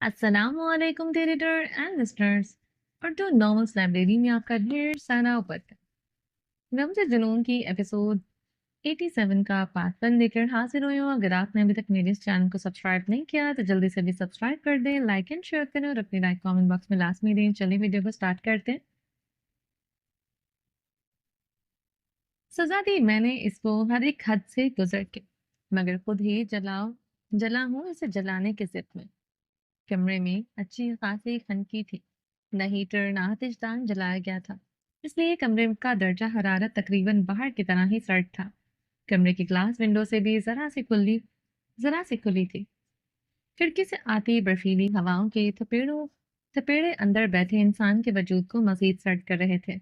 السلام علیکم editor and listeners اور ٹو نارملس لائبریری میں آپ کا ڈھیر سارا اوپر رمز جنون کی ایپیسوڈ 87 کا پارٹ 1 لے کر حاضر ہوئی ہوں۔ اگر آپ نے ابھی تک میرے اس چینل کو سبسکرائب نہیں کیا تو جلدی سے بھی سبسکرائب کر دیں، لائک اینڈ شیئر کریں اور اپنی رائے کامنٹ باکس میں لازمی دیں۔ چلیے ویڈیو کو سٹارٹ کرتے ہیں۔ سزا دی میں نے اس کو ہر ایک حد سے گزر کے، مگر خود ہی جلا ہوں اسے جلانے کے ضد میں۔ کمرے میں اچھی خاصی خنکی تھی، نہ ہیٹر نہ آتش دان جلایا گیا تھا، اس لیے کمرے کا درجہ حرارت تقریباً باہر کی طرح ہی سرد تھا۔ کمرے کی گلاس ونڈو سے بھی ذرا سی کھلی تھی۔ کھڑکی سے آتی برفیلی ہواؤں کے تھپیڑے اندر بیٹھے انسان کے وجود کو مزید سرد کر رہے تھے۔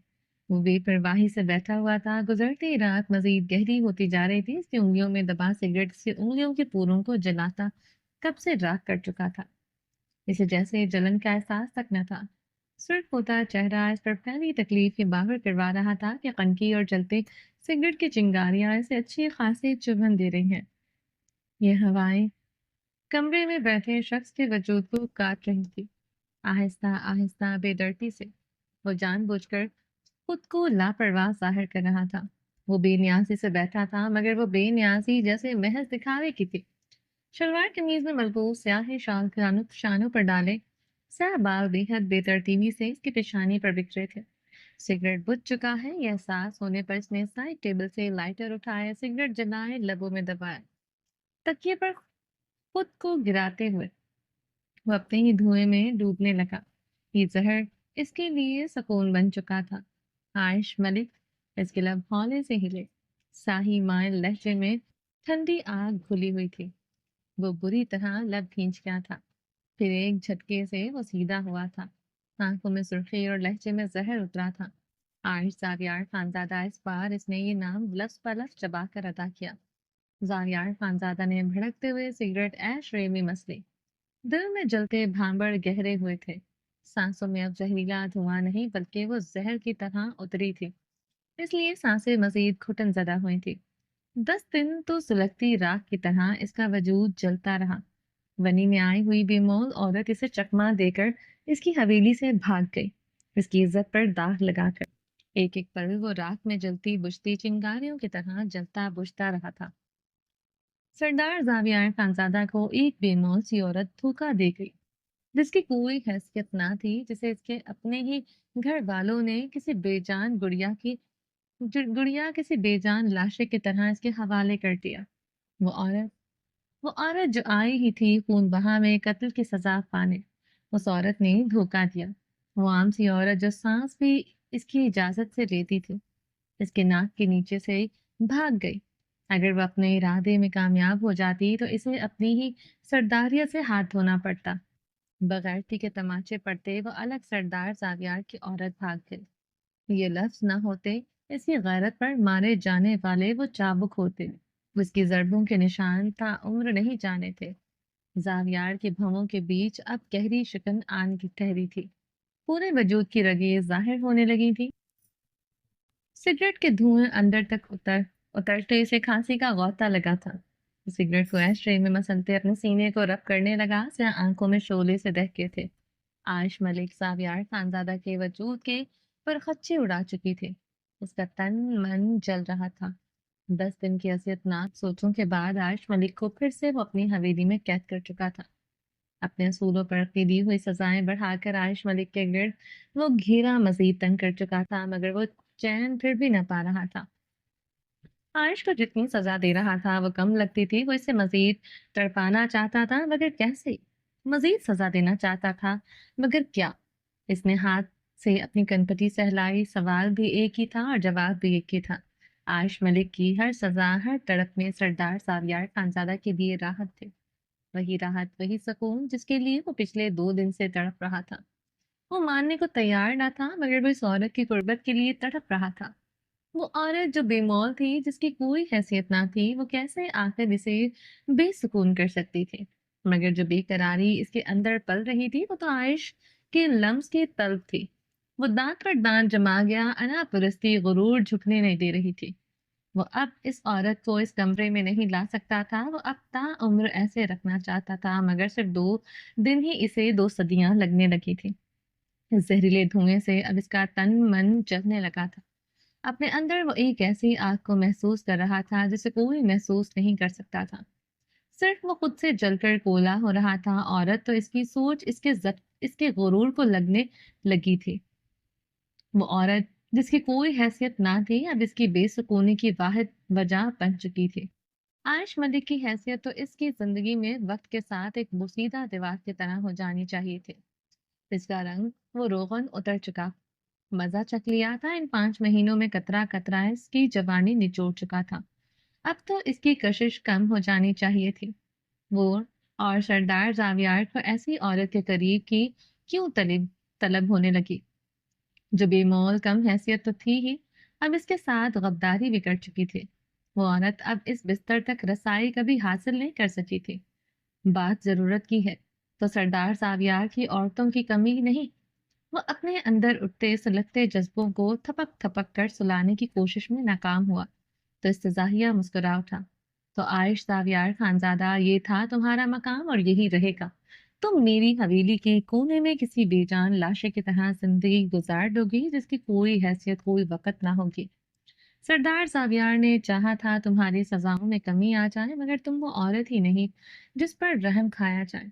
وہ بے پرواہی سے بیٹھا ہوا تھا۔ گزرتی رات مزید گہری ہوتی جا رہی تھی۔ اس کی انگلیوں میں دبا سگریٹ سے انگلیوں کے پوروں کو جلاتا کب سے راکھ کر چکا تھا، اسے جیسے جلن کا احساس تک نہ تھا۔ سرخ ہوتا چہرہ اس پر پہلی تکلیف کی باہر کروا رہا تھا کہ قنکی اور جلتے سگریٹ کی چنگاریاں اسے اچھی خاصی چبھن دے رہی ہیں۔ یہ ہوائیں کمرے میں بیٹھے شخص کے وجود کو کاٹ رہی تھی، آہستہ آہستہ بے دردی سے۔ وہ جان بوجھ کر خود کو لاپرواہ ظاہر کر رہا تھا۔ وہ بے نیازی سے بیٹھا تھا، مگر وہ بے نیازی جیسے محض دکھاوے کی تھی۔ شلوار قمیض میں ملبوس سیاہ شال شانوں پر ڈالے سیاہ بال بے حد بے ترتیبی سے اس کی پیشانی پر بکھرے تھے۔ سگریٹ بجھ چکا ہے یہ احساس ہونے پر اس نے سائڈ ٹیبل سے لائٹر اٹھائے، سگریٹ جلائے، لبوں میں دبایا، تکیے پر خود کو گراتے ہوئے وہ اپنے ہی دھوئیں میں ڈوبنے لگا۔ یہ زہر اس کے لیے سکون بن چکا تھا۔ عائش ملک، اس کے لب ہولے سے ہلے، ساہی مائل لہجے میں ٹھنڈی آگ کھلی ہوئی تھی۔ وہ بری طرح لب کھینچ گیا تھا، پھر ایک جھٹکے سے وہ سیدھا ہوا تھا۔ آنکھوں میں سرخی اور لہجے میں زہر اترا تھا۔ عائش زاویار خانزادہ، اس بار اس نے یہ نام لفظ لفظ چبا کر ادا کیا۔ زاویار خانزادہ نے بھڑکتے ہوئے سگریٹ ایش ٹرے میں مس لی۔ دل میں جلتے بھانبڑ گہرے ہوئے تھے۔ سانسوں میں اب زہریلا دھواں نہیں بلکہ وہ زہر کی طرح اتری تھی، اس لیے سانسیں مزید گھٹن زدہ ہوئی تھی۔ 10 دن تو سلگتی راکھ کی طرح اس کا وجود جلتا رہا۔ ونی میں آئی ہوئی بے مول عورت اسے چکما دے کر اس کی حویلی سے بھاگ گئی، اس کی عزت پر داغ لگا کر۔ ایک ایک پل وہ راکھ میں جلتی بجھتی چنگاریوں کی طرح جلتا بجھتا رہا تھا۔ سردار زاویار خانزادہ کو ایک بے مول سی عورت دھوکا دے گئی، جس کی کوئی حیثیت نہ تھی، جسے اس کے اپنے ہی گھر والوں نے کسی بے جان گڑیا کسی بے جان لاشے کی طرح اس کے حوالے کر دیا۔ وہ عورت جو آئی ہی تھی خون بہا میں قتل کی سزا پانے، اس عورت نے دھوکا دیا۔ وہ عام سی عورت جو سانس بھی اس کی اجازت سے لیتی تھی، اس کے ناک کے نیچے سے بھاگ گئی۔ اگر وہ اپنے ارادے میں کامیاب ہو جاتی تو اسے اپنی ہی سرداریت سے ہاتھ دھونا پڑتا۔ بغیرتی کے تماچے پڑتے وہ الگ سردار زاویار کی عورت بھاگ گئی۔ یہ لفظ نہ ہوتے، اس کی غیرت پر مارے جانے والے وہ چابک ہوتے، اس کی ضربوں کے نشان تا عمر نہیں جانے تھے۔ زاویار کے بھووں کے بیچ اب گہری شکن آن کی ٹھہری تھی، پورے وجود کی رگیں ظاہر ہونے لگی تھی۔ سگریٹ کے دھوئیں اندر تک اترتے اسے کھانسی کا غوطہ لگا تھا۔ سگریٹ کو ایش ٹرے میں مسلتے اپنے سینے کو رب کرنے لگا، سیاہ آنکھوں میں شعلے سے دہکے تھے۔ عائش ملک زاویار خانزادہ کے وجود کے پرخچے اڑا چکی تھی، اس کا تن من جل رہا تھا۔ 10 دن کی اذیتناک سوچوں کے بعد عائش ملک کو پھر سے وہ اپنی حویلی میں قید کر چکا تھا۔ اپنے اصولوں پر دی ہوئی سزائیں بڑھا کر عائش ملک کے گرد وہ گھیرا مزید تنگ کر چکا تھا، مگر وہ چین پھر بھی نہ پا رہا تھا۔ عائش کو جتنی سزا دے رہا تھا وہ کم لگتی تھی۔ وہ اسے مزید تڑپانا چاہتا تھا، مگر کیسے؟ مزید سزا دینا چاہتا تھا، مگر کیا؟ اس نے ہاتھ سے اپنی کنپٹی سہلائی۔ سوال بھی ایک ہی تھا اور جواب بھی ایک ہی تھا۔ عائش ملک کی ہر سزا، ہر تڑپ میں سردار زاویار خانزادہ کے لیے راحت تھی، وہی راحت، وہی سکون جس کے لیے وہ پچھلے 2 دن سے تڑپ رہا تھا۔ وہ ماننے کو تیار نہ تھا، مگر وہ اس عورت کی قربت کے لیے تڑپ رہا تھا۔ وہ عورت جو بے مول تھی، جس کی کوئی حیثیت نہ تھی، وہ کیسے آخر اسے بے سکون کر سکتی تھی؟ مگر جو بے قراری اس کے اندر پل رہی تھی وہ تو عائش کے لمس کی طلب تھی۔ وہ دانت پر دانت جما گیا، انا پرستی غرور جھکنے نہیں دے رہی تھی۔ وہ اب اس عورت کو اس کمرے میں نہیں لا سکتا تھا، وہ اب تا عمر ایسے رکھنا چاہتا تھا، مگر صرف 2 دن ہی اسے 2 صدیاں لگنے لگی تھی۔ اس زہریلے دھوئیں سے اب اس کا تن من جلنے لگا تھا۔ اپنے اندر وہ ایک ایسی آگ کو محسوس کر رہا تھا جسے کوئی محسوس نہیں کر سکتا تھا۔ صرف وہ خود سے جل کر کولا ہو رہا تھا۔ عورت تو اس کی سوچ اس کے غرور کو لگنے لگی تھی۔ وہ عورت جس کی کوئی حیثیت نہ تھی اب اس کی بے سکونی کی واحد وجہ بن چکی تھی۔ عائش ملک کی حیثیت تو اس کی زندگی میں وقت کے ساتھ ایک بوسیدہ دیوار کی طرح ہو جانی چاہیے تھی۔ اس کا رنگ وہ روغن اتر چکا، مزہ چکھ لیا تھا، ان 5 مہینوں میں قطرہ قطرہ اس کی جوانی نچوڑ چکا تھا۔ اب تو اس کی کشش کم ہو جانی چاہیے تھی۔ وہ اور سردار زاویار کو ایسی عورت کے قریب کی کیوں طلب ہونے لگی جو بے مول کم حیثیت تو تھی ہی، اب اس کے ساتھ غداری بھی کر چکی تھی۔ وہ عورت اب اس بستر تک رسائی کبھی حاصل نہیں کر سکی تھی۔ بات ضرورت کی ہے تو سردار زاویار کی عورتوں کی کمی نہیں۔ وہ اپنے اندر اٹھتے سلگتے جذبوں کو تھپک تھپک کر سلانے کی کوشش میں ناکام ہوا تو استزاہیہ مسکرا اٹھا۔ تو عائش زاویار خانزادہ، یہ تھا تمہارا مقام اور یہی رہے گا۔ تم میری حویلی کے کونے میں کسی بے جان لاشے کی طرح زندگی گزار دو گی جس کی کوئی حیثیت کوئی وقت نہ ہوگی۔ سردار زاویار نے چاہا تھا تمہاری سزاؤں میں کمی آ جائے، مگر تم وہ عورت ہی نہیں جس پر رحم کھایا جائے۔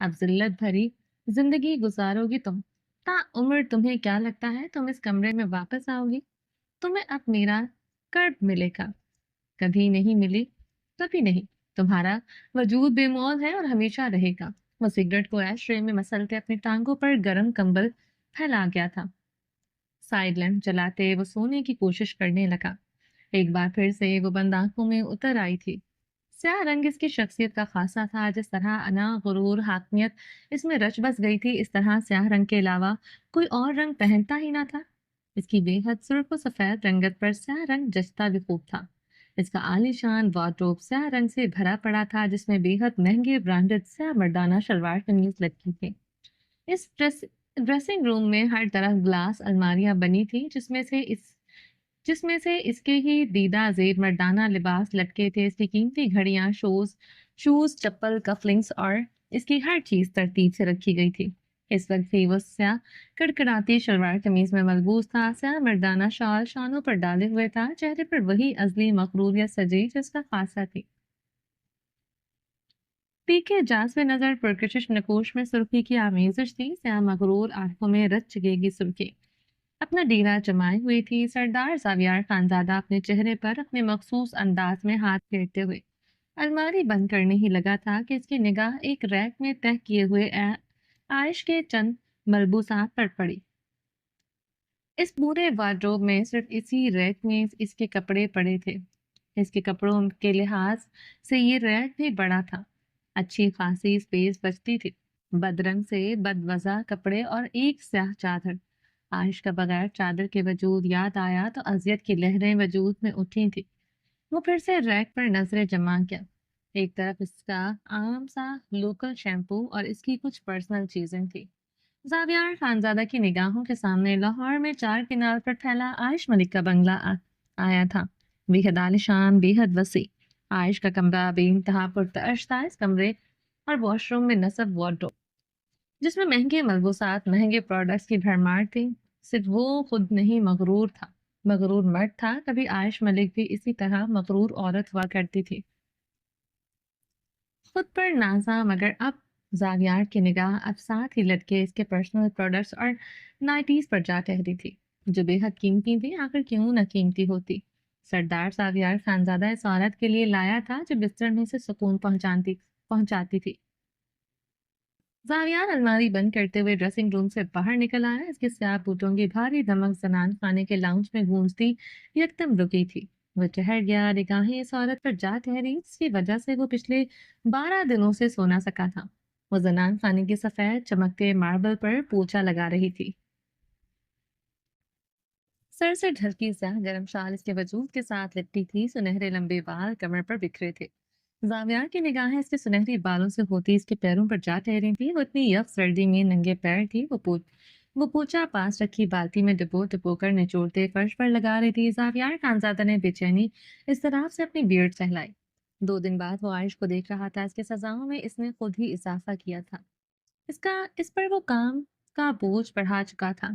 اب ذلت بھری زندگی گزارو گی تم، تا عمر تمہیں کیا لگتا ہے تم اس کمرے میں واپس آؤ گی؟ تمہیں اب میرا قرب ملے گا، کبھی نہیں ملی، کبھی نہیں۔ تمہارا وجود بے مول ہے اور ہمیشہ رہے گا۔ وہ سگریٹ کو ایش ٹرے میں مسلتے اپنی ٹانگوں پر گرم کمبل پھیلا گیا تھا۔ سائڈ لیمپ جلاتے وہ سونے کی کوشش کرنے لگا۔ ایک بار پھر سے وہ بند آنکھوں میں اتر آئی تھی۔ سیاہ رنگ اس کی شخصیت کا خاصا تھا، جس طرح انا غرور حاکمیت اس میں رچ بس گئی تھی، اس طرح سیاہ رنگ کے علاوہ کوئی اور رنگ پہنتا ہی نہ تھا۔ اس کی بے حد سرخ و سفید رنگت پر سیاہ رنگ جچتا بھی خوب تھا۔ اس کا عالی شان وارڈروب سیاہ رنگ سے بھرا پڑا تھا، جس میں بے حد مہنگے برانڈڈ سیاہ مردانہ شلوار قمیض لٹکی تھی۔ اس ڈریسنگ روم میں ہر طرف گلاس الماریاں بنی تھی، جس میں سے اس کے ہی دیدہ زیب مردانہ لباس لٹکے تھے۔ اس کی قیمتی گھڑیاں، شوز، چپل، کفلنگس اور اس کی ہر چیز ترتیب سے رکھی گئی تھی۔ اس وقت بھی وہ سیاہ کڑکڑاتی شلوار قمیض میں ملبوس تھا، سیاہ مردانہ شال شانوں پر ڈالے ہوئے تھا، چہرے پر وہی ازلی مغروریت سجی جس کا خاصہ تھی۔ تیکھے جاسب نظر پرکشش نقوش میں سرخی کی آمیزش تھی، سیاہ مغرور آنکھوں میں رت چگے گی سرخی اپنا ڈیرا جمائے ہوئی تھی۔ سردار زاویار خانزادہ اپنے چہرے پر اپنے مخصوص انداز میں ہاتھ پھیرتے ہوئے الماری بند کرنے ہی لگا تھا کہ اس کی نگاہ ایک ریک میں تہہ کیے ہوئے عائش کے چند ملبوسات پر پڑی۔ اس پورے وارڈروب میں صرف اسی ریک میں اس کے کپڑے پڑے تھے۔ اس کے کپڑوں کے لحاظ سے یہ ریک بھی بڑا تھا، اچھی خاصی اسپیس بچتی تھی۔ بدرنگ سے بدوضع کپڑے اور ایک سیاہ چادر۔ عائش کا بغیر چادر کے وجود یاد آیا تو اذیت کی لہریں وجود میں اٹھی تھی۔ وہ پھر سے ریک پر نظریں جما کیا۔ ایک طرف اس کا عام سا لوکل شیمپو اور اس کی کچھ پرسنل چیزیں تھی۔ زاویار خانزادہ کی نگاہوں کے سامنے لاہور میں 4 کنار پر پھیلا عائش ملک کا بنگلہ آیا تھا، بے حد عالیشان، بے حد وسیع۔ عائش کا کمرہ بے انتہا پرتعش تھا۔ اس کمرے اور واش روم میں نصب وارڈروب، جس میں مہنگے ملبوسات، مہنگے پروڈکٹس کی بھرمار تھی۔ صرف وہ خود نہیں مغرور تھا، مغرور مرد تھا۔ کبھی عائش ملک بھی اسی طرح مغرور عورت ہوا کرتی تھی، خود پر نازا، مگر اب زاویار کی نگاہ اب ساتھ ہی لٹکے اس کے پرسنل پروڈکٹس اور نائٹیز پر جا ٹہری تھی، جو بے حد قیمتی تھی۔ آخر کیوں نہ قیمتی ہوتی؟ سردار زاویار خانزادہ اس عورت کے لیے لایا تھا جو بستر میں سے سکون پہنچاتی تھی۔ زاویار الماری بند کرتے ہوئے ڈریسنگ روم سے باہر نکل آیا۔ اس کے سیاہ بوٹوں کی بھاری دمک زنان خانے کے لاؤنج میں گونجتی یکدم رکی تھی۔ وہ ٹہر گیا، نگاہیں اس عورت پر جا ٹھہری جس کی وجہ سے وہ پچھلے 12 دنوں سے سو نہ سکا تھا۔ وہ زنان خانے کی سفید چمکتے ماربل پر پوچھا لگا رہی تھی۔ سر سے ڈھلکی سیاہ گرم شال اس کے وجود کے ساتھ لپٹی تھی، سنہرے لمبے بال کمر پر بکھرے تھے۔ زاویار کی نگاہیں اس کے سنہری بالوں سے ہوتی اس کے پیروں پر جا ٹھہری تھی۔ وہ اتنی یخ سردی میں ننگے پیر تھی۔ وہ پوچھا پاس رکھی بالٹی میں ڈبو ڈبو کر نچوڑتے فرش پر لگا رہی تھی۔ زاویار خانزادہ نے بے چینی اضطراب سے اپنی بیئرڈ سہلائی۔ 2 دن بعد وہ عائش کو دیکھ رہا تھا۔ اس کے سزاؤں میں اس نے خود ہی اضافہ کیا تھا۔ اس پر وہ کام کا بوجھ بڑھا چکا تھا۔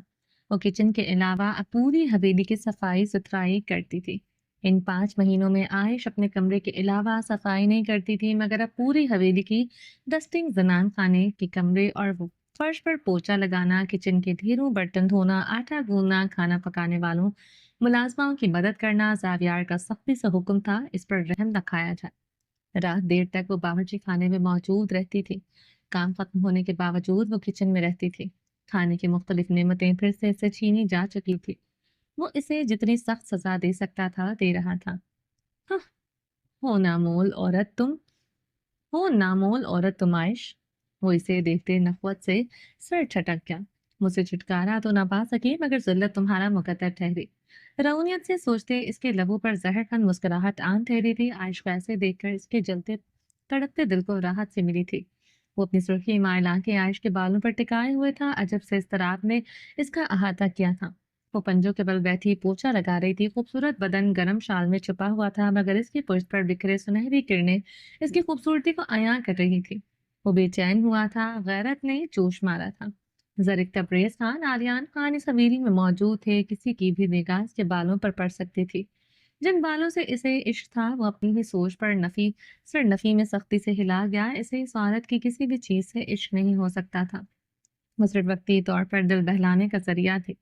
وہ کچن کے علاوہ اب پوری حویلی کی صفائی ستھرائی کرتی تھی۔ ان 5 مہینوں میں عائش اپنے کمرے کے علاوہ صفائی نہیں کرتی تھی، مگر اب پوری حویلی کی ڈسٹنگ، زنان خانے کے کمرے اور وہ فرش پر پوچھا لگانا، کچن کے ڈھیروں برتن دھونا، آٹا گوندنا، کھانا پکانے والوں ملازماؤں کی مدد کرنا زاویار کا سختی سے حکم تھا اس پر رحم نہ کھایا جائے۔ رات دیر تک وہ باورچی خانے میں موجود رہتی تھی۔ کام ختم ہونے کے باوجود وہ کچن میں رہتی تھی۔ کھانے کی مختلف نعمتیں پھر سے اسے چھینی جا چکی تھی۔ وہ اسے جتنی سخت سزا دے سکتا تھا دے رہا تھا۔ ہاں، ہو نامول عورت تم ہو نامول عورت تم عائش۔ وہ اسے دیکھتے نخوت سے سر چھٹک گیا۔ مجھ سے چھٹکارا تو نہ پا سکی، مگر ذلت تمہارا مقدر ٹھہری۔ رعونیت سے سوچتے اس کے لبوں پر زہر کن مسکراہٹ عام ٹھہری تھی۔ عائش کو ایسے دیکھ کر اس کے جلتے تڑپتے دل کو راحت سے ملی تھی۔ وہ اپنی سرخی مائل آنکھیں عائش کے بالوں پر ٹکائے ہوئے تھا۔ عجب سے اضطراب نے اس کا احاطہ کیا تھا۔ وہ پنجوں کے بل بیٹھی پوچھا لگا رہی تھی۔ خوبصورت بدن گرم شال میں چھپا ہوا تھا، مگر اس کی پشت پر بکھرے سنہری کرنیں اس کی خوبصورتی کو عیاں کر رہی تھی۔ وہ بے چین ہوا تھا، غیرت نے جوش مارا تھا۔ زرق تبریز خان، عالیان خان اس حویلی میں موجود تھے۔ کسی کی بھی نگاہ اس کے بالوں پر پڑ سکتی تھی۔ جن بالوں سے اسے عشق تھا وہ اپنی ہی سوچ پر نفی میں سختی سے ہلا گیا۔ اسے اس عورت کی کسی بھی چیز سے عشق نہیں ہو سکتا تھا۔ وہ صرف وقتی طور پر دل بہلانے کا ذریعہ تھی۔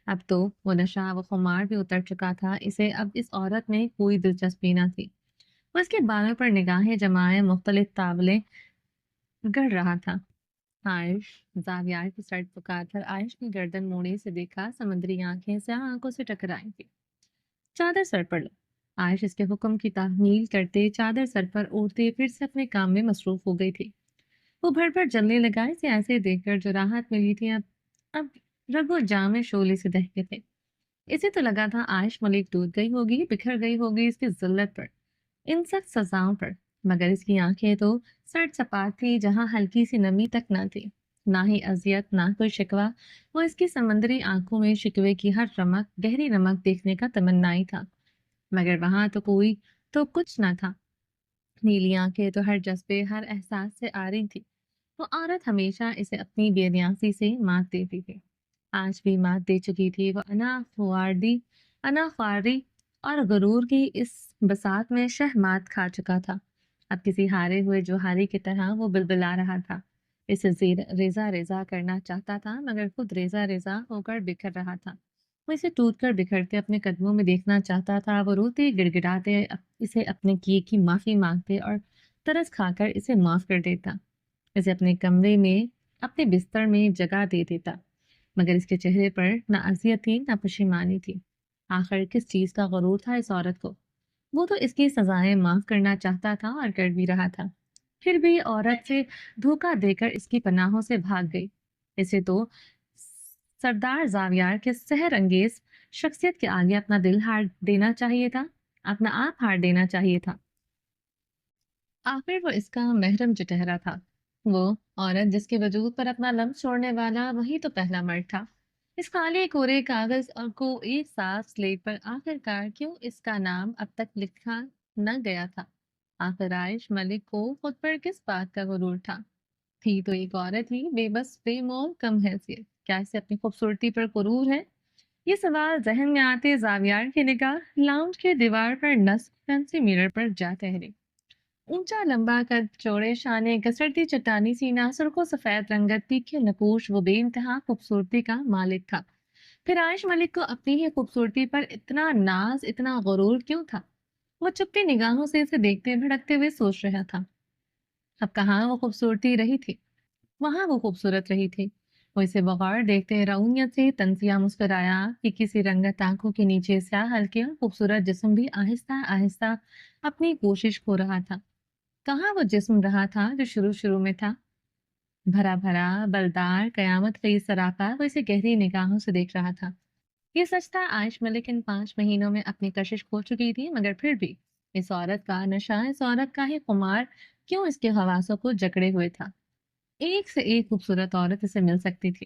اب تو وہ نشہ و خمار بھی اتر چکا تھا۔ اسے اب اس عورت میں کوئی دلچسپی نہ تھی۔ وہ اس کے بالوں پر نگاہیں جمائے مختلف تاولیں گڑ رہا تھا۔ عائش، زاویار کی سڑ پکار کر عائش کی گردن موڑی سے دیکھا۔ سمندری آنکھیں سیاہ آنکھوں سے ٹکرائی تھی۔ چادر سر پر لو۔ عائش اس کے حکم کی تحمیل کرتے چادر سر پر اوڑھتے پھر سے اپنے کام میں مصروف ہو گئی تھی۔ وہ بھر بھر جلنے لگا۔ اسے ایسے دیکھ کر جو راحت ملی تھی اب رگ و جاں میں شعلے سے دہکے تھے۔ اسے تو لگا تھا عائش ملک ٹوٹ گئی ہوگی، بکھر گئی ہوگی اس کی ذلت پر، ان سخت سزاؤں پر، مگر اس کی آنکھیں تو سرد سپاٹ تھی، جہاں ہلکی سی نمی تک نہ تھی، نہ ہی اذیت، نہ کوئی شکوہ۔ وہ اس کی سمندری آنکھوں میں شکوے کی ہر رمق، گہری رمق دیکھنے کا تمنائی تھا، مگر وہاں تو کچھ نہ تھا۔ نیلی آنکھیں تو ہر جذبے، ہر احساس سے آری تھی۔ وہ عورت ہمیشہ اسے اپنی بے نیازی سے مات دیتی تھی۔ آج بھی مات دے چکی تھی۔ وہ انا خواری اور غرور کی اس بساط میں شہ مات کھا چکا تھا۔ اب کسی ہارے ہوئے جوہاری کی طرح وہ بلبلا رہا تھا۔ اسے ریزہ ریزہ کرنا چاہتا تھا، مگر خود ریزہ ریزہ ہو کر بکھر رہا تھا۔ وہ اسے ٹوٹ کر بکھرتے اپنے قدموں میں دیکھنا چاہتا تھا۔ وہ روتے گڑ گڑاتے اسے اپنے کیے کی معافی مانگتے اور ترس کھا کر اسے معاف کر دیتا۔ اسے اپنے کمرے میں، اپنے بستر میں جگہ دے دیتا، مگر اس کے چہرے پر نہ اذیت تھی نہ پشیمانی تھی۔ آخر کس چیز کا غرور تھا اس عورت کو؟ وہ تو اس کی سزائیں معاف کرنا چاہتا تھا اور کر بھی رہا تھا، پھر بھی عورت سے دھوکہ دے کر اس کی پناہوں سے بھاگ گئی۔ اسے تو سردار زاویار کے سحر انگیز شخصیت کے آگے اپنا دل ہار دینا چاہیے تھا، اپنا آپ ہار دینا چاہیے تھا۔ آخر وہ اس کا محرم چٹہرا تھا، وہ عورت جس کے وجود پر اپنا لمس چھوڑنے والا وہی تو پہلا مرد تھا۔ اس کالے کورے کاغذ اور کو ایک صاف سلیٹ پر آخر کار کیوں اس کا نام اب تک لکھا نہ گیا تھا؟ آخر عائش ملک کو خود پر کس بات کا غرور تھا؟ تھی تو ایک عورت ہی، بے بس، بے مول، کم حیثیت۔ کیا اسے اپنی خوبصورتی پر غرور ہے؟ یہ سوال ذہن میں آتے زاویار کی نگاہ لاؤنج کے دیوار پر نصب فینسی میرر پر جا ٹھہری۔ اونچا لمبا قد، چوڑے شانے، گسرتی چٹانی سینہ، سرخ و سفید رنگت، تیکھے نقوش، وہ بے انتہا خوبصورتی کا مالک تھا۔ پھر عائش ملک کو اپنی ہی خوبصورتی پر اتنا ناز، اتنا غرور کیوں تھا؟ وہ چپتی نگاہوں سے اسے دیکھتے بھڑکتے ہوئے سوچ رہا تھا۔ اب کہاں وہ خوبصورتی رہی تھی، وہاں وہ خوبصورت رہی تھی۔ وہ اسے بغور دیکھتے رعونیت سے تنزیہ مسکرایا کہ کسی رنگت آنکھوں کے نیچے سیاہ ہلکے اور خوبصورت جسم بھی آہستہ آہستہ اپنی کوشش کھو رہا تھا۔ کہاں وہ جسم رہا تھا جو شروع میں تھا، بھرا بھرا، بلدار، قیامت خیز سراپا؟ وہ اسے گہری نگاہوں سے دیکھ رہا تھا۔ یہ سچ تھا، عائش ملک ان 5 مہینوں میں اپنی کشش کھو چکی تھی، مگر پھر بھی اس عورت کا نشہ، اس عورت کا ہی خمار کیوں اس کے حواسوں کو جکڑے ہوئے تھا؟ ایک سے ایک خوبصورت عورت اسے مل سکتی تھی،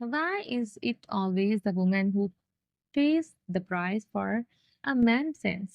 Why is it always the woman who pays the price for a man's sense?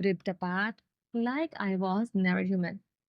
Ripped apart like I was never human.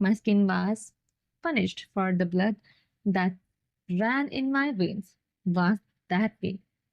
My skin was punished for the blood that ran in my veins. Was that way?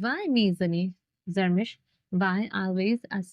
Why me, Zani? Zarmish, why always us?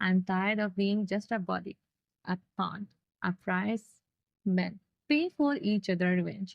I'm tired of being just a body, a pawn, a prize men pay for each other revenge.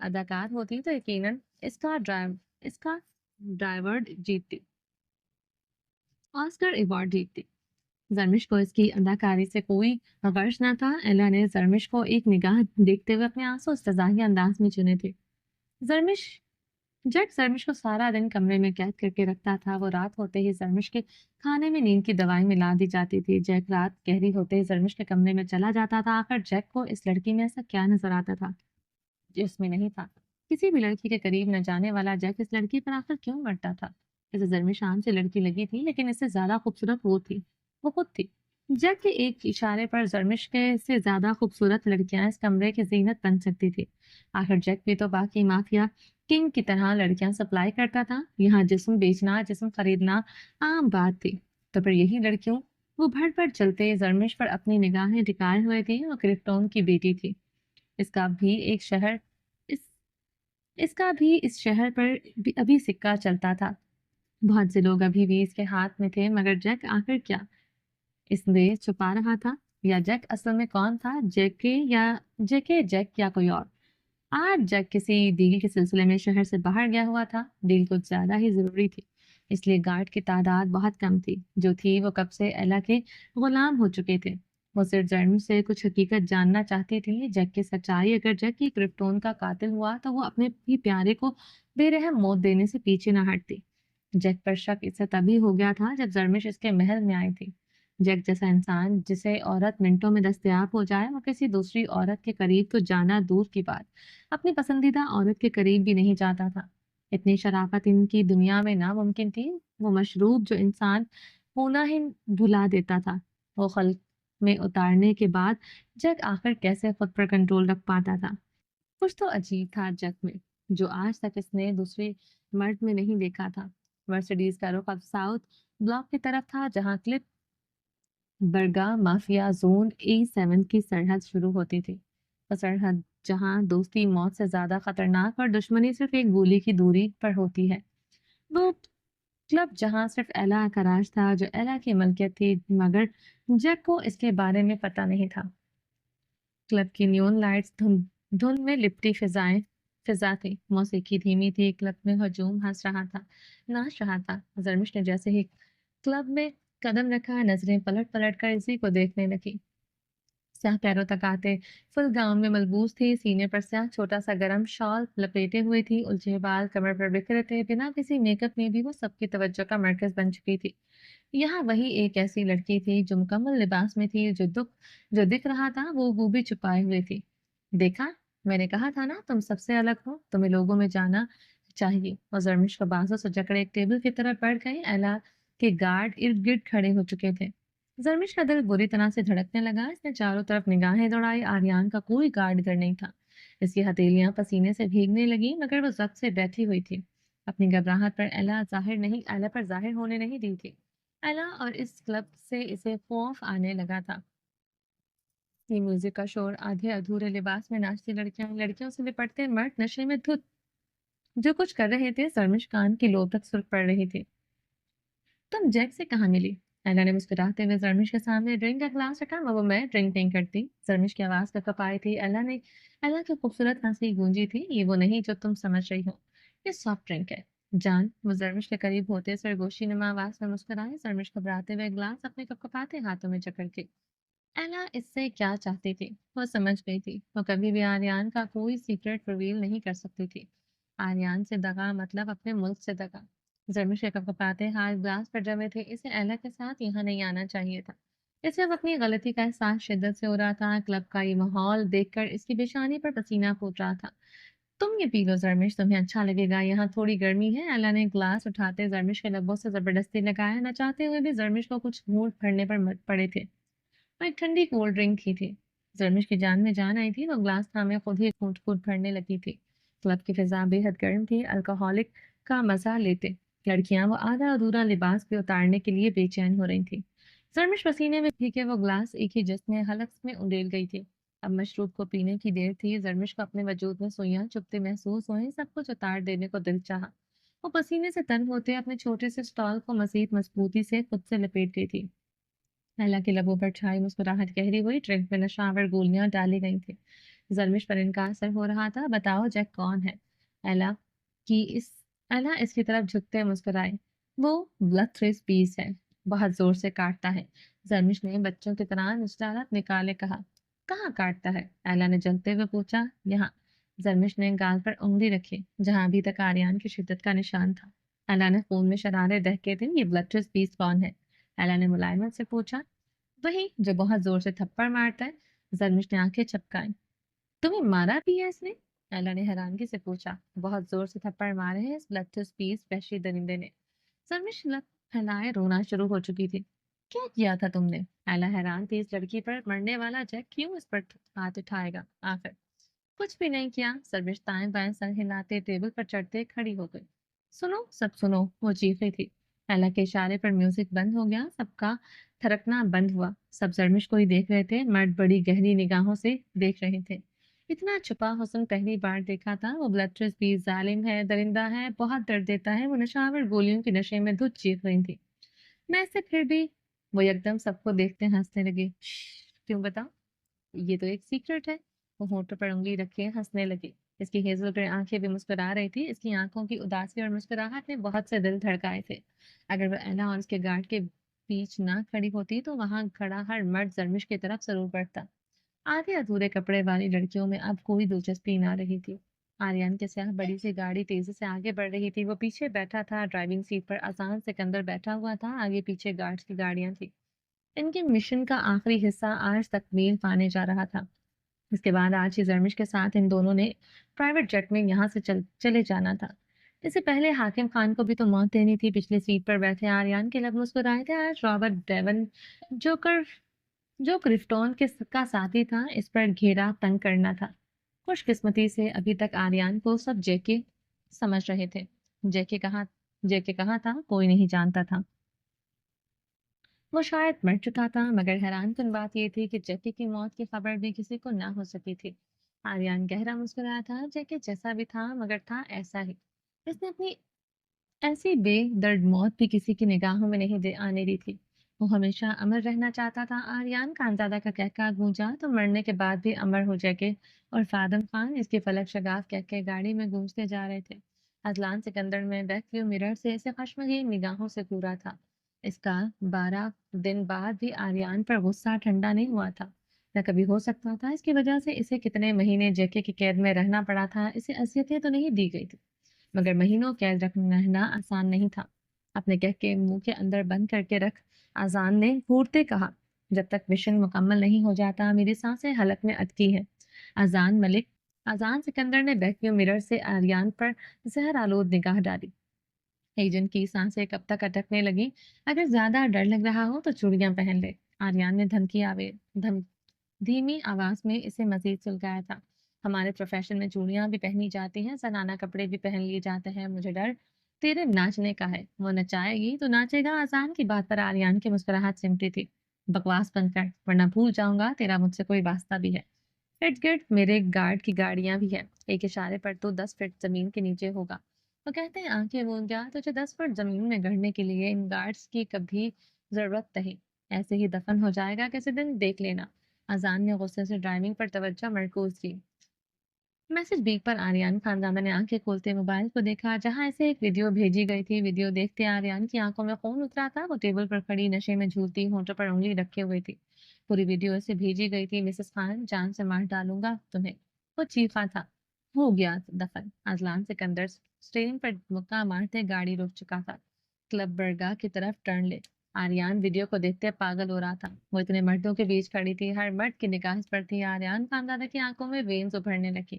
اداکار ہوتی تو یقیناً اس کا driver جیتتی، Oscar award جیتتی۔ زرمش کو اس کی اداکاری سے کوئی غرض نہ تھا۔ ایلا نے زرمش کو ایک نگاہ دیکھتے ہوئے اپنے آنسو استضاحی انداز میں چنے تھے۔ زرمش جیک زرمش کو سارا دن کمرے میں قید کر کے رکھتا تھا۔ وہ رات ہوتے ہی زرمش کے کھانے میں نیند کی دوائی ملا دی جاتی تھی۔ جیک رات گہری ہوتے ہی زرمش کے کمرے میں چلا جاتا تھا۔ آخر جیک کو اس لڑکی میں ایسا کیا نظر آتا تھا جو اس میں نہیں تھا؟ کسی بھی لڑکی کے قریب نہ جانے والا جیک اس لڑکی پر آخر کیوں مرتا تھا؟ اسے زرمش عام سے لڑکی لگی تھی، لیکن اس سے زیادہ خوبصورت وہ خود تھی۔ جیک کے ایک اشارے پر زرمش کے سے زیادہ خوبصورت لڑکیاں اس کمرے کی زینت بن سکتی تھی۔ آخر جیک بھی تو باقی مافیا کنگ کی طرح لڑکیاں سپلائی کرتا تھا۔ یہاں جسم بیچنا، جسم خریدنا عام بات تھی، تو پھر یہی لڑکیوں وہ بھڑ چلتے زرمش پر اپنی نگاہیں ٹکائے ہوئے تھی۔ وہ کرپٹون کی بیٹی تھی۔ اس کا بھی ایک شہر اس اس کا بھی اس شہر پر ابھی سکہ چلتا تھا۔ بہت سے لوگ ابھی بھی اس کے ہاتھ میں تھے، مگر جیک آخر کیا اس نے چھپا رہا تھا؟ یا جیک اصل میں کون تھا؟ جیک یا کوئی اور؟ آج جیک کسی ڈیل کے سلسلے میں شہر سے باہر گیا ہوا تھا۔ ڈیل کچھ زیادہ ہی ضروری تھی، اس لیے گارڈ کی تعداد بہت کم تھی۔ جو تھی وہ کب سے ایلا کے غلام ہو چکے تھے۔ وہ صرف زرمش سے کچھ حقیقت جاننا چاہتی تھی، جیک کی سچائی۔ اگر جیک کی کرپٹون کا قاتل ہوا تو وہ اپنے ہی پیارے کو بے رحم موت دینے سے پیچھے نہ ہٹتی۔ جیک پر شک اسے تبھی ہو گیا تھا جب زرمش اس کے محل میں آئی تھی۔ جیک جیسا انسان جسے عورت منٹوں میں دستیاب ہو جائے، وہ کسی دوسری عورت کے قریب تو جانا دور کی بات، اپنی پسندیدہ عورت کے قریب بھی نہیں جاتا تھا۔ اتنی شرافت ان کی دنیا میں ناممکن تھی۔ وہ مشروب جو انسان ہونا ہی بھلا دیتا تھا، وہ خلق میں اتارنے کے بعد جیک آخر کیسے خود پر کنٹرول رکھ پاتا تھا؟ کچھ تو عجیب تھا جیک میں، جو آج تک اس نے دوسرے مرد میں نہیں دیکھا تھا۔ مرسیڈیز کا رخ اب ساؤتھ بلاک کی طرف تھا، جہاں کلپ برگا مافیا زون A7 کی سرحد شروع ہوتی تھی۔ وہ سرحد جہاں دوستی موت سے زیادہ خطرناک اور دشمنی صرف ایک گولی کی دوری پر ہوتی ہے۔ وہ کلب جہاں صرف ایلا کا راج تھا، جو ایلا کی ملکیت تھی، مگر جیک کو اس کے بارے میں پتہ نہیں تھا۔ کلب کی نیون لائٹس دھند میں لپٹی فضا تھی۔ موسیقی دھیمی تھی۔ کلب میں ہجوم ہنس رہا تھا، ناچ رہا تھا۔ زرمش نے جیسے ہی کلب میں قدم رکھا، نظریں پلٹ کر اسی کو دیکھنے لگی۔ سیاہ پیروں تک آتے فل گاؤن میں ملبوس تھی، سینے پر سیاہ چھوٹا سا گرم شال لپیٹے ہوئے تھی، الجھے بال کمر پر بکھرے تھے۔ بنا کسی میک اپ میں بھی وہ سب کی توجہ کا مرکز بن چکی تھی۔ یہاں وہی ایک ایسی لڑکی تھی جو مکمل لباس میں تھی، جو دکھ رہا تھا وہ بھی چھپائے ہوئے تھی۔ دیکھا، میں نے کہا تھا نا تم سب سے الگ ہو، تمہیں لوگوں میں جانا چاہیے۔ اور زرمش کو بازوں سے جکڑے ایک ٹیبل کی طرف بڑھ گئی۔ ایلا کے گارڈ ارد گرد کھڑے ہو چکے تھے۔ زرمش کا دل بری طرح سے دھڑکنے لگا۔ اس نے چاروں طرف نگاہیں دوڑائی۔ آریان کا کوئی گارڈ گھر نہیں تھا۔ اس کی ہتھیلیاں پسینے سے بھیگنے لگی، مگر وہ ضبط سے بیٹھی ہوئی تھی۔ اپنی گھبراہٹ پر ایلا پر ظاہر ہونے نہیں دی تھی۔ ایلا اور اس کلب سے اسے خوف آنے لگا تھا۔ یہ میوزک کا شور، آدھے ادھورے لباس میں ناچتی لڑکیوں سے لپٹتے مرد، نشے میں دھت جو کچھ کر رہے تھے۔ زرمش کان کی لو تک سرخ پڑ رہی تھی۔ تم جیک سے کہاں ملی؟ ایلا نے مسکراتے ہوئے زرمش کے سامنے ڈرنک کا گلاس رکھا، مگر میں ڈرنک نہیں کرتی۔ زرمش کی آواز کا کپائی تھی۔ ایلا کی خوبصورت ہنسی گونجی تھی۔ یہ وہ نہیں جو تم سمجھ رہی ہو، یہ سافٹ ڈرنک ہے جان۔ وہ زرمش کے قریب ہوتے سرگوشی نما آواز میں مسکرائے۔ زرمش گھبراتے ہوئے گلاس اپنے کپکپاتے ہاتھوں میں جکڑ کے ایلا اس سے کیا چاہتی تھی وہ سمجھ گئی تھی۔ وہ کبھی بھی آریان کا کوئی سیکرٹ ریویل نہیں کر سکتی تھی۔ آریان سے دغا مطلب اپنے ملک سے دغا۔ زرمش کے کپکپاتے ہاتھ گلاس پر جمے تھے۔ اسے ایلا کے ساتھ یہاں نہیں آنا چاہیے تھا۔ اسے اب اپنی غلطی کا احساس شدت سے ہو رہا تھا۔ کلب کا یہ ماحول دیکھ کر اس کی پیشانی پر پسینہ پھوٹ رہا تھا۔ تم یہ پی لو زرمش، تمہیں اچھا لگے گا، یہاں تھوڑی گرمی ہے۔ ایلا نے گلاس اٹھاتے زرمش کے لبوں سے زبردستی لگایا۔ نہ چاہتے ہوئے بھی زرمش کو کچھ گھونٹ بھرنے پر پڑے تھے۔ وہ ایک ٹھنڈی کولڈ ڈرنک ہی تھی۔ زرمش کی جان میں جان آئی تھی۔ وہ گلاس تھامے خود ہی گھونٹ گھونٹ بھرنے لگی تھی۔ کلب کی فضا بے حد گرم تھی۔ الکوہولک کا مزہ لیتے لڑکیاں وہ آدھا ادھورا لباس بھی اتارنے کے لیے بے چین ہو رہی تھی۔ زرمش پسینے میں بھیگے وہ گلاس ایک ہی جسم میں حلق میں انڈیل گئی تھی۔ اب مشروب کو پینے کی دیر تھی۔ زرمش کو اپنے وجود میں سوئیاں چبھتے محسوس ہوئیں۔ سب کچھ اتار دینے کو دل چاہا۔ وہ پسینے سے تن ہوتے اپنے چھوٹے سے سٹال کو مزید مضبوطی سے خود سے لپیٹ گئی تھی۔ ایلا کے لبوں پر چھائی مسکراہٹ گہری ہوئی۔ ڈرنک میں نشہ آور گولیاں ڈالی گئی تھیں۔ زرمش پر ان کا اثر ہو رہا تھا۔ بتاؤ جیک کون ہے؟ ایلا کی اس ایلا اس کی طرف جھکتے مسکرائے۔ وہ بلتھ تھریس پیس ہے، بہت زور سے کاٹتا ہے۔ زرمش نے بچوں کی طرح نچالت نکالے کہا۔ کہاں کاٹتا ہے؟ ایلا نے جلتے ہوئے پوچھا۔ یہاں۔ زرمش نے گال پر انگلی رکھی جہاں ابھی تک آریان کی شدت کا نشان تھا۔ ایلا نے خون میں شرارے دہکے تھے۔ یہ بلتھ تھریس پیس کون ہے؟ ایلا نے ملائمت سے پوچھا۔ وہی جو بہت زور سے تھپڑ مارتا ہے۔ زرمش نے آنکھیں چپکائیں۔ تمہیں مارا بھی ہے اس نے؟ ایلا نے حیرانگی سے پوچھا۔ بہت زور سے تھپڑ مارے ہیں اس بلتھ تھریس پیس وحشی درندے نے۔ زرمش لب پھیلائے رونا شروع ہو چکی تھی۔ کیا کیا تھا تم نے؟ ایلا حیران تھی، اس لڑکی پر مرنے والا جیک کیوں اس پر ہاتھ اٹھائے گا آخر؟ کچھ بھی نہیں کیا۔ زرمش دائیں بائیں سر ہلاتے ٹیبل پر چڑھتے کھڑی ہو گئی۔ سنو، سب سنو، وہ چیخی تھی۔ ایلا کے اشارے پر میوزک بند ہو گیا، سب کا تھرکنا بند ہوا۔ سب زرمش کو ہی دیکھ رہے تھے۔ مرد بڑی گہری نگاہوں سے دیکھ رہے تھے۔ اتنا چھپا حسن پہلی بار دیکھا تھا۔ وہ بلتھ تھریس پیس ظالم ہے، درندہ ہے، بہت درد دیتا ہے۔ وہ نشاور گولیوں کے نشے میں دھت چیخ رہی تھی۔ میں سے پھر بھی وہ یکدم سب کو دیکھتے ہنسنے لگے۔ کیوں بتاؤ؟ یہ تو ایک سیکرٹ ہے۔ وہ ہونٹوں پر انگلی رکھے ہنسنے لگی۔ اس کی ہیزل گرے آنکھیں بھی مسکرا رہی تھی۔ اس کی آنکھوں کی اداسی اور مسکراہٹ نے بہت سے دل دھڑکائے تھے۔ اگر وہ ایلا اور اس کے گارڈ کے بیچ نہ کھڑی ہوتی تو وہاں کھڑا ہر مرد زرمش کی طرف ضرور بڑھتا۔ آدھے ادھورے کپڑے والی لڑکیوں میں اب کوئی دلچسپی نہ رہی تھی۔ آریان کے سیاہ بڑی سی گاڑی تیزی سے آگے بڑھ رہی تھی۔ وہ پیچھے بیٹھا تھا، ڈرائیونگ سیٹ پر اذان سکندر بیٹھا ہوا تھا، آگے پیچھے گارڈز کی گاڑیاں تھیں۔ ان کے مشن کا آخری حصہ آج تکمیل پانے جا رہا تھا۔ اس کے بعد آج ہی زرمش کے ساتھ ان دونوں نے پرائیویٹ جیٹ میں یہاں سے چلے جانا تھا۔ اس سے پہلے حاکم خان کو بھی تو موت دینی تھی۔ پچھلی سیٹ پر بیٹھے آریان کے لب مسکرائے تھے۔ آج رابرٹ ڈیون جو کرفٹون کا ساتھی تھا، اس پر گھیرا تنگ کرنا تھا۔ خوش قسمتی سے ابھی تک آریان کو سب جیکے سمجھ رہے تھے۔ جیکے کہاں تھا کوئی نہیں جانتا تھا۔ وہ شاید مر چکا تھا، مگر حیران کن بات یہ تھی کہ جیکی کی موت کی خبر بھی کسی کو نہ ہو سکی تھی۔ آریان گہرا مسکرایا تھا۔ جیکی جیسا بھی تھا مگر تھا ایسا ہی۔ اس نے اپنی ایسی بے درد موت بھی کسی کی نگاہوں میں نہیں آنے دی تھی۔ وہ ہمیشہ امر رہنا چاہتا تھا۔ آریان خانزادہ کا کہکہا گونجا تو مرنے کے بعد بھی امر ہو جیکے اور فادم خان اس کی فلک شگاف کہہ کے گاڑی میں گونجتے جا رہے تھے۔ اذلان سکندر میں بیک ویو مرر سے اسے خشمگین نگاہوں سے گھورا تھا۔ اس کا 12 دن بعد بھی آریان پر غصہ ٹھنڈا نہیں ہوا تھا۔ نہ کبھی ہو سکتا تھا۔ اس کی وجہ سے اسے کتنے مہینے جیکے کی قید میں رہنا پڑا تھا۔ اسے اذیتیں تو نہیں دی گئی تھی، مگر مہینوں قید رہنا آسان نہیں تھا۔ اپنے کہہ کے منہ کے اندر بند کر کے رکھ، آذان نے گھورتے کہا۔ جب تک مشن مکمل نہیں ہو جاتا میری سانسیں حلق میں اٹکی ہیں۔ آذان سکندر نے بیک ویو مرر سے آریان پر زہر آلود نگاہ ڈالی۔ ایجنٹ کی سانسیں کب تک اٹکنے لگی۔ اگر زیادہ ڈر لگ رہا ہو تو چوڑیاں پہن لے۔ آریان نے دھیمی آواز میں اسے مزید سلگایا تھا۔ ہمارے پروفیشن میں چوڑیاں بھی پہنی جاتی ہیں، زنانہ کپڑے بھی پہن لیے جاتے ہیں۔ مجھے ڈر تیرے ناچنے کا ہے۔ وہ نچائے گی تو ناچے گا۔ آذان کی بات پر آریان کی مسکراہٹ سمٹی تھی۔ بکواس بند کر ورنہ بھول جاؤں گا تیرا مجھ سے کوئی واسطہ بھی ہے۔ ارد گرد میرے گارڈ کی گاڑیاں بھی ہیں۔ ایک اشارے پر تو 10 فٹ زمین کے نیچے ہوگا۔ وہ کہتے ہیں آنکھیں بون گیا تجھے 10 فٹ زمین میں گڑنے کے لیے ان گارڈز کی کبھی ضرورت نہیں۔ ایسے ہی دفن ہو جائے گا کسی دن، دیکھ لینا۔ آذان نے غصے سے ڈرائیونگ پر توجہ مرکوز کی۔ میسج بیک پر آریان خانزادہ نے آنکھیں کھولتے موبائل کو دیکھا جہاں اسے ایک ویڈیو بھیجی گئی تھی۔ ویڈیو دیکھتے آریان کی آنکھوں میں خون اترا تھا۔ وہ ٹیبل پر کھڑی نشے میں جھولتی ہونٹوں پر انگلی رکھے ہوئی تھی۔ پوری ویڈیو اسے بھیجی گئی تھی۔ مسز خان، جان سے مار ڈالوں گا تمہیں، وہ چیخا تھا۔ ہو گیا دفن۔ اذلان سکندر اسٹیئرنگ پر مکہ مارتے گاڑی رک چکا تھا۔ کلب برگا کی طرف ٹرن لے۔ آریان ویڈیو کو دیکھتے پاگل ہو رہا تھا۔ وہ اتنے مردوں کے بیچ کھڑی تھی، ہر مرد کی نگاہ اس پر تھی۔ آریان خانزادہ کی آنکھوں میں وینز ابھرنے لگی۔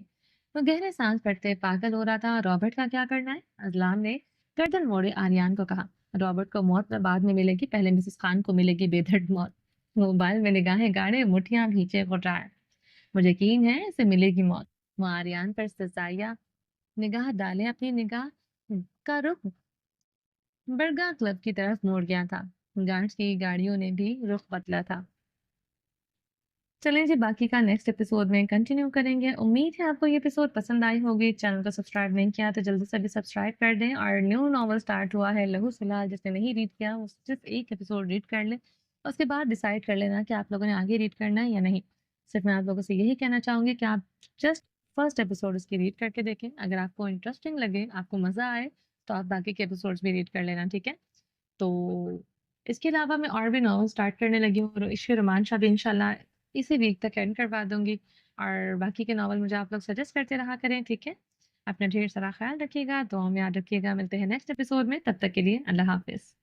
وہ گہرے سانس بھرتے پاگل ہو رہا تھا۔ رابرٹ کا کیا کرنا ہے؟ اذلان نے گردن موڑے آریان کو کہا۔ رابرٹ کو موت بعد میں ملے گی، پہلے مسز خان کو ملے گی بے دھڑ موت۔ موبائل میں نگاہیں گاڑے، مٹھیاں بھیچے گٹائے۔ مجھے یقین ہے اسے ملے گی موت۔ وہ آریان پر استحزائیہ نگاہ ڈالے اپنی نگاہ کا رخ برگا کلب کی طرف موڑ گیا تھا۔ گارڈز کی گاڑیوں نے بھی رخ بدلا تھا۔ چلیں جی، باقی کا نیکسٹ ایپیسوڈ میں کنٹینیو کریں گے۔ امید ہے آپ کو یہ ایپیسوڈ پسند آئی ہوگی۔ چینل کو سبسکرائب نہیں کیا تو جلدی سے بھی سبسکرائب کر دیں۔ اور نیو ناول سٹارٹ ہوا ہے لہو سلال، جس نے نہیں ریڈ کیا وہ صرف ایک ایپیسوڈ ریڈ کر لے، اس کے بعد ڈیسائیڈ کر لینا کہ آپ لوگوں نے آگے ریڈ کرنا ہے یا نہیں۔ صرف میں آپ لوگوں سے یہی کہنا چاہوں گی کہ آپ جسٹ فرسٹ ایپیسوڈ اس کی ریڈ کر کے دیکھیں، اگر آپ کو انٹرسٹنگ لگے، آپ کو مزہ آئے، تو آپ باقی کے ایپیسوڈس بھی ریڈ کر لینا، ٹھیک ہے؟ تو اس کے علاوہ میں اور بھی ناول اسٹارٹ کرنے لگی ہوں، اور عشق رومانچہ بھی انشاءاللہ اسی ویک تک اینڈ کروا دوں گی، اور باقی کے ناول مجھے آپ لوگ سجیسٹ کرتے رہا کریں، ٹھیک ہے؟ اپنا ڈھیر سارا خیال رکھیے گا، دعاؤں میں یاد رکھیے گا، ملتے ہیں نیکسٹ ایپیسوڈ میں، تب تک کے لیے اللہ حافظ۔